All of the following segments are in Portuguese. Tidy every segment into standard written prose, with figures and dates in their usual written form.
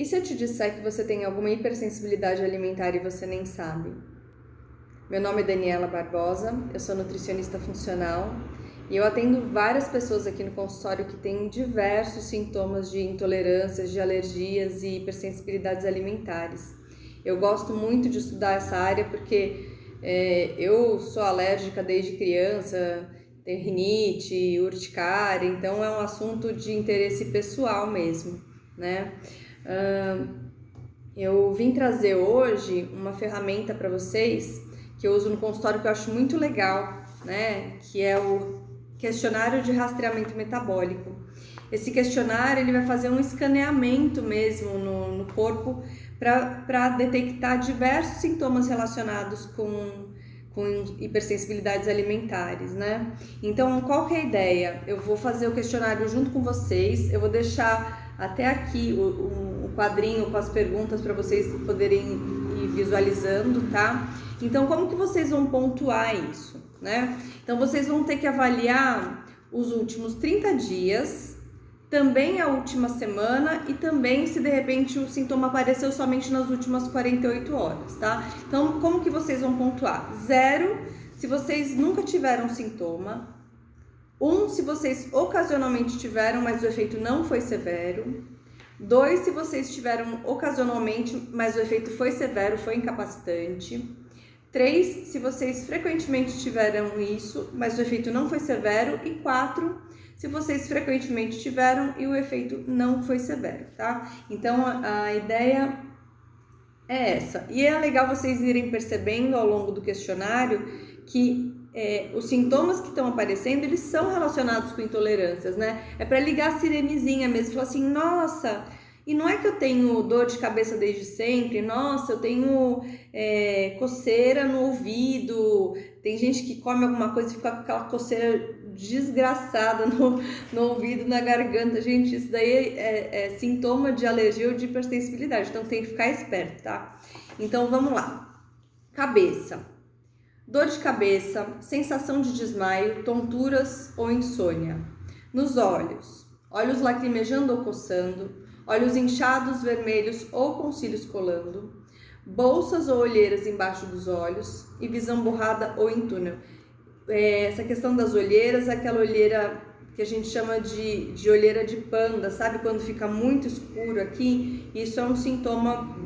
E se eu te disser que você tem alguma hipersensibilidade alimentar e você nem sabe? Meu nome é Daniela Barbosa, eu sou nutricionista funcional e eu atendo várias pessoas aqui no consultório que têm diversos sintomas de intolerâncias, de alergias e hipersensibilidades alimentares. Eu gosto muito de estudar essa área porque eu sou alérgica desde criança, tenho rinite, urticária, então é um assunto de interesse pessoal mesmo, né? Eu vim trazer hoje uma ferramenta para vocês que eu uso no consultório que eu acho muito legal, né? Que é o questionário de rastreamento metabólico. Esse questionário ele vai fazer um escaneamento mesmo no corpo para detectar diversos sintomas relacionados com hipersensibilidades alimentares, né? Então, qual que é a ideia? Eu vou fazer o questionário junto com vocês, eu vou deixar até aqui o quadrinho com as perguntas para vocês poderem ir visualizando, tá? Então, como que vocês vão pontuar isso, né? Então, vocês vão ter que avaliar os últimos 30 dias, também a última semana e também se de repente o sintoma apareceu somente nas últimas 48 horas, tá? Então, como que vocês vão pontuar? 0, se vocês nunca tiveram sintoma. 1, se vocês ocasionalmente tiveram, mas o efeito não foi severo. 2, se vocês tiveram ocasionalmente, mas o efeito foi severo, foi incapacitante. 3, se vocês frequentemente tiveram isso, mas o efeito não foi severo. E 4, se vocês frequentemente tiveram e o efeito não foi severo, tá? Então, a ideia é essa. E é legal vocês irem percebendo ao longo do questionário que os sintomas que estão aparecendo, eles são relacionados com intolerâncias, né? É para ligar a sirenezinha mesmo, falar assim, nossa, e não é que eu tenho dor de cabeça desde sempre, nossa, eu tenho coceira no ouvido, tem gente que come alguma coisa e fica com aquela coceira desgraçada no ouvido, na garganta, gente, isso daí é sintoma de alergia ou de hipersensibilidade, então tem que ficar esperto, tá? Então vamos lá. Cabeça. Dor de cabeça, sensação de desmaio, tonturas ou insônia. Nos olhos. Olhos lacrimejando ou coçando, olhos inchados, vermelhos ou com cílios colando, bolsas ou olheiras embaixo dos olhos e visão borrada ou em túnel. Essa questão das olheiras é aquela olheira que a gente chama de olheira de panda, sabe? Quando fica muito escuro aqui, isso é um sintoma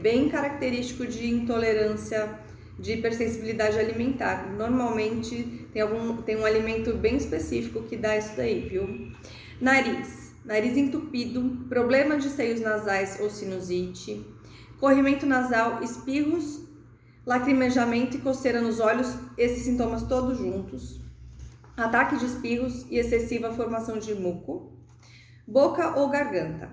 bem característico de intolerância, de hipersensibilidade alimentar. Normalmente tem um alimento bem específico que dá isso daí, viu? Nariz entupido, problema de seios nasais ou sinusite, corrimento nasal, espirros, lacrimejamento e coceira nos olhos, esses sintomas todos juntos, ataque de espirros e excessiva formação de muco, boca ou garganta,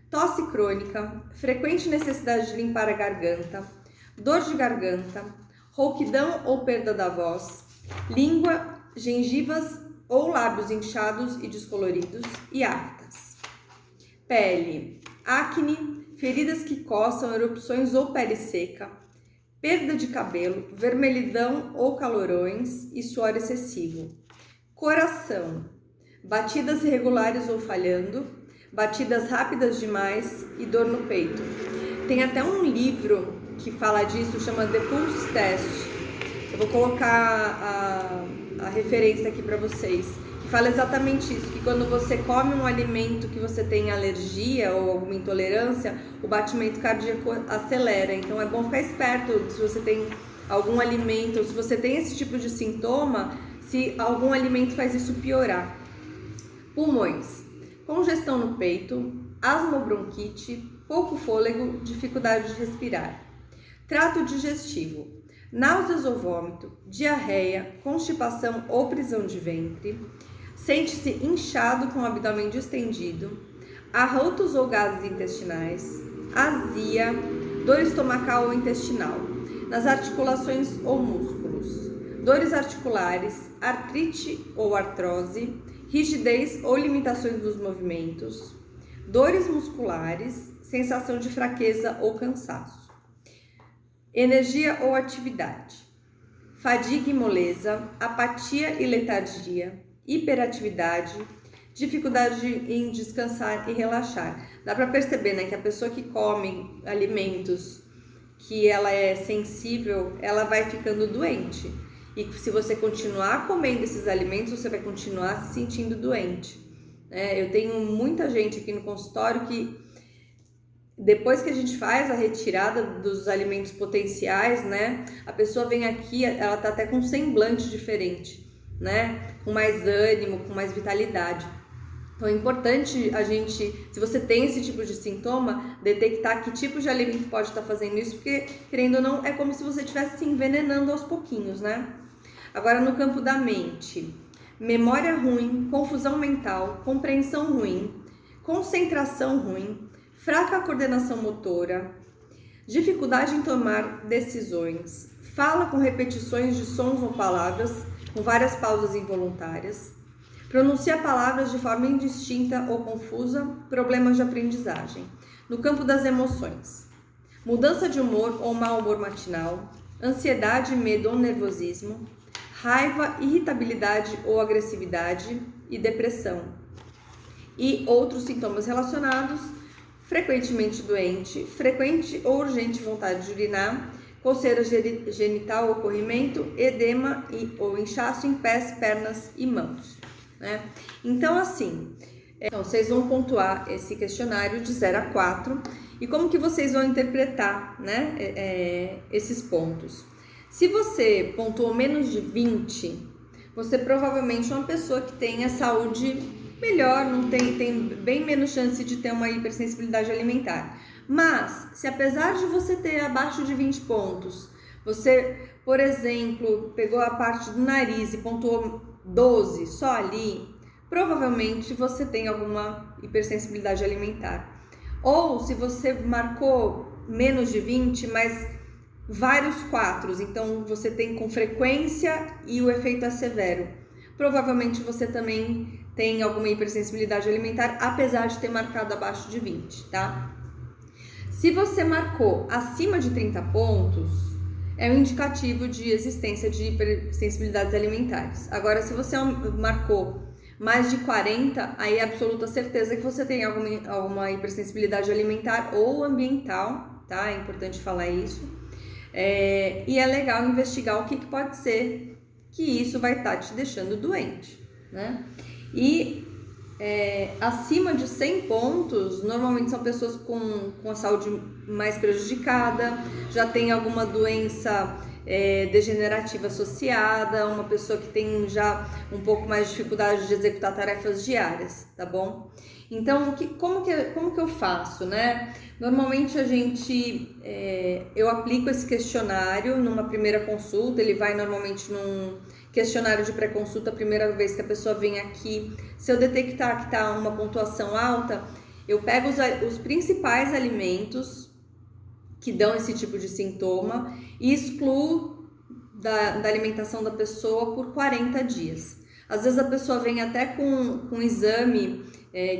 tosse crônica, frequente necessidade de limpar a garganta, dor de garganta, rouquidão ou perda da voz, língua, gengivas ou lábios inchados e descoloridos e aftas. Pele, acne, feridas que coçam, erupções ou pele seca, perda de cabelo, vermelhidão ou calorões e suor excessivo. Coração, batidas irregulares ou falhando, batidas rápidas demais e dor no peito. Tem até um livro que fala disso, chama The Pulse Test. Eu vou colocar a referência aqui para vocês, que fala exatamente isso, que quando você come um alimento que você tem alergia ou alguma intolerância, o batimento cardíaco acelera. Então é bom ficar esperto se você tem algum alimento, ou se você tem esse tipo de sintoma, se algum alimento faz isso piorar. Pulmões, congestão no peito, asma ou bronquite, pouco fôlego, dificuldade de respirar. Trato digestivo, náuseas ou vômito, diarreia, constipação ou prisão de ventre, sente-se inchado com o abdômen distendido, arrotos ou gases intestinais, azia, dor estomacal ou intestinal, nas articulações ou músculos, dores articulares, artrite ou artrose, rigidez ou limitações dos movimentos, dores musculares, sensação de fraqueza ou cansaço. Energia ou atividade, fadiga e moleza, apatia e letargia, hiperatividade, dificuldade em descansar e relaxar. Dá para perceber, né, que a pessoa que come alimentos que ela é sensível, ela vai ficando doente. E se você continuar comendo esses alimentos, você vai continuar se sentindo doente. Eu tenho muita gente aqui no consultório que depois que a gente faz a retirada dos alimentos potenciais, né, a pessoa vem aqui, ela tá até com um semblante diferente, né, com mais ânimo, com mais vitalidade. Então é importante a gente, se você tem esse tipo de sintoma, detectar que tipo de alimento pode estar fazendo isso, porque, querendo ou não, é como se você estivesse se envenenando aos pouquinhos, né? Agora, no campo da mente, memória ruim, confusão mental, compreensão ruim, concentração ruim, fraca coordenação motora, dificuldade em tomar decisões, fala com repetições de sons ou palavras, com várias pausas involuntárias, pronuncia palavras de forma indistinta ou confusa, problemas de aprendizagem. No campo das emoções, mudança de humor ou mau humor matinal, ansiedade, medo ou nervosismo, raiva, irritabilidade ou agressividade e depressão. E outros sintomas relacionados, frequentemente doente, frequente ou urgente vontade de urinar, coceira genital ou corrimento, edema ou inchaço em pés, pernas e mãos. Né? Então, assim, vocês vão pontuar esse questionário de 0 a 4 e como que vocês vão interpretar, né, esses pontos. Se você pontuou menos de 20, você provavelmente é uma pessoa que tem a saúde melhor, não tem bem menos chance de ter uma hipersensibilidade alimentar. Mas, se apesar de você ter abaixo de 20 pontos, você, por exemplo, pegou a parte do nariz e pontuou 12 só ali, provavelmente você tem alguma hipersensibilidade alimentar. Ou se você marcou menos de 20, mas vários 4, então você tem com frequência e o efeito é severo, provavelmente você também tem alguma hipersensibilidade alimentar, apesar de ter marcado abaixo de 20, tá? Se você marcou acima de 30 pontos, é um indicativo de existência de hipersensibilidades alimentares. Agora, se você marcou mais de 40, aí é absoluta certeza que você tem alguma hipersensibilidade alimentar ou ambiental, tá? É importante falar isso. E é legal investigar o que pode ser que isso vai estar te deixando doente, né? E acima de 100 pontos, normalmente são pessoas com a saúde mais prejudicada, já tem alguma doença degenerativa associada, uma pessoa que tem já um pouco mais de dificuldade de executar tarefas diárias, tá bom? Então, como que eu faço, né? Normalmente eu aplico esse questionário numa primeira consulta, ele vai normalmente num questionário de pré-consulta a primeira vez que a pessoa vem aqui. Se eu detectar que está uma pontuação alta, eu pego os principais alimentos que dão esse tipo de sintoma e excluo da alimentação da pessoa por 40 dias. Às vezes a pessoa vem até com um exame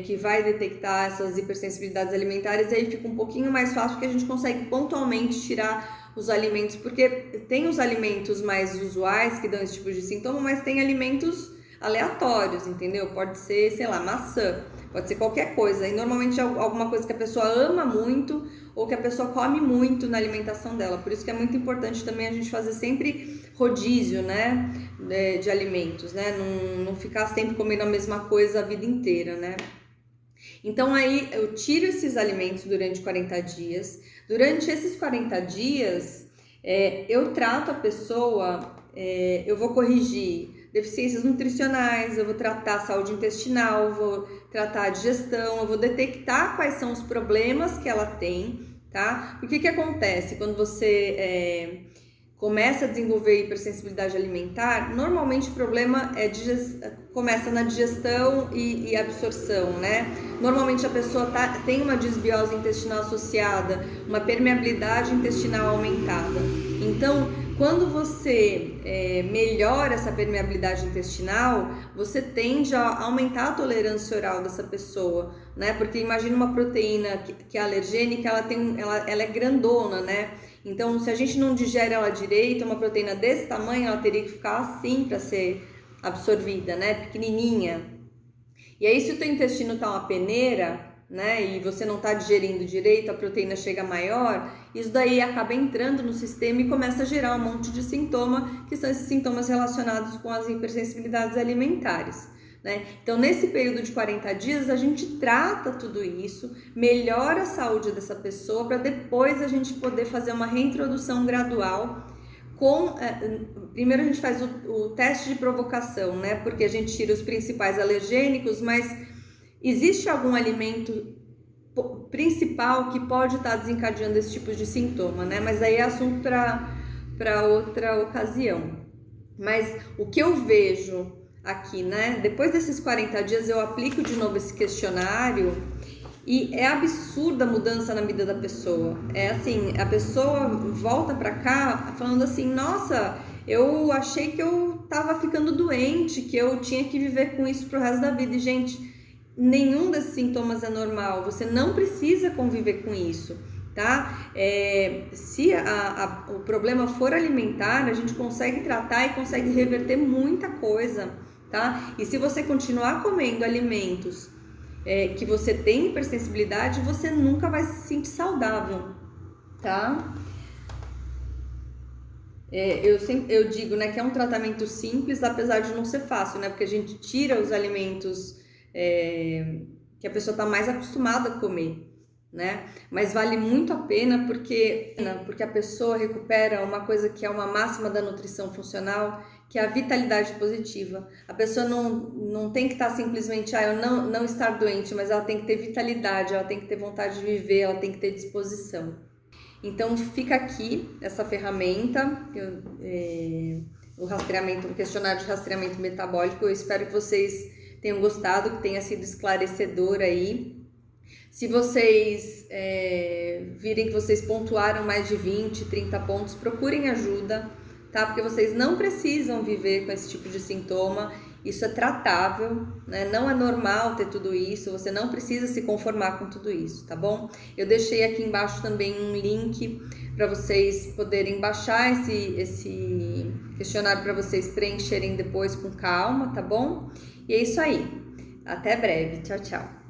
que vai detectar essas hipersensibilidades alimentares, e aí fica um pouquinho mais fácil porque a gente consegue pontualmente tirar os alimentos, porque tem os alimentos mais usuais que dão esse tipo de sintoma, mas tem alimentos aleatórios, entendeu? Pode ser, sei lá, maçã, pode ser qualquer coisa, e normalmente é alguma coisa que a pessoa ama muito ou que a pessoa come muito na alimentação dela. Por isso que é muito importante também a gente fazer sempre rodízio, né, de alimentos, né, não ficar sempre comendo a mesma coisa a vida inteira, né. Então aí eu tiro esses alimentos durante 40 dias. Durante esses 40 dias eu trato a pessoa, eu vou corrigir deficiências nutricionais, eu vou tratar a saúde intestinal, vou tratar a digestão, eu vou detectar quais são os problemas que ela tem, tá? Porque que acontece quando você começa a desenvolver hipersensibilidade alimentar? Normalmente o problema começa na digestão e absorção, né? Normalmente a pessoa tem uma disbiose intestinal associada, uma permeabilidade intestinal aumentada. Então, quando você melhora essa permeabilidade intestinal, você tende a aumentar a tolerância oral dessa pessoa, né? Porque imagina uma proteína que é alergênica, ela é grandona, né? Então, se a gente não digere ela direito, uma proteína desse tamanho, ela teria que ficar assim para ser absorvida, né? Pequenininha. E aí, se o teu intestino tá uma peneira, né, e você não tá digerindo direito, a proteína chega maior, isso daí acaba entrando no sistema e começa a gerar um monte de sintoma, que são esses sintomas relacionados com as hipersensibilidades alimentares, né? Então, nesse período de 40 dias, a gente trata tudo isso, melhora a saúde dessa pessoa, para depois a gente poder fazer uma reintrodução gradual. Primeiro a gente faz o teste de provocação, né? Porque a gente tira os principais alergênicos, mas existe algum alimento principal que pode estar desencadeando esse tipo de sintoma, né? Mas aí é assunto para outra ocasião. Mas o que eu vejo aqui, né? Depois desses 40 dias eu aplico de novo esse questionário e é absurda a mudança na vida da pessoa. É assim, a pessoa volta para cá falando assim, nossa, eu achei que eu tava ficando doente, que eu tinha que viver com isso pro resto da vida. E, gente, nenhum desses sintomas é normal, você não precisa conviver com isso, tá? Se o problema for alimentar, a gente consegue tratar e consegue reverter muita coisa, tá? E se você continuar comendo alimentos que você tem hipersensibilidade, você nunca vai se sentir saudável, tá? Eu digo, né, que é um tratamento simples, apesar de não ser fácil, né? Porque a gente tira os alimentos que a pessoa está mais acostumada a comer, né? Mas vale muito a pena porque a pessoa recupera uma coisa que é uma máxima da nutrição funcional, que é a vitalidade positiva. A pessoa não tem que estar simplesmente, eu não estar doente, mas ela tem que ter vitalidade, ela tem que ter vontade de viver, ela tem que ter disposição. Então fica aqui essa ferramenta, o rastreamento, o questionário de rastreamento metabólico. Eu espero que vocês tenham gostado, que tenha sido esclarecedor aí. Se vocês virem que vocês pontuaram mais de 20, 30 pontos, procurem ajuda, tá? Porque vocês não precisam viver com esse tipo de sintoma, isso é tratável, né? Não é normal ter tudo isso, você não precisa se conformar com tudo isso, tá bom? Eu deixei aqui embaixo também um link para vocês poderem baixar esse questionário para vocês preencherem depois com calma, tá bom? E é isso aí. Até breve. Tchau, tchau.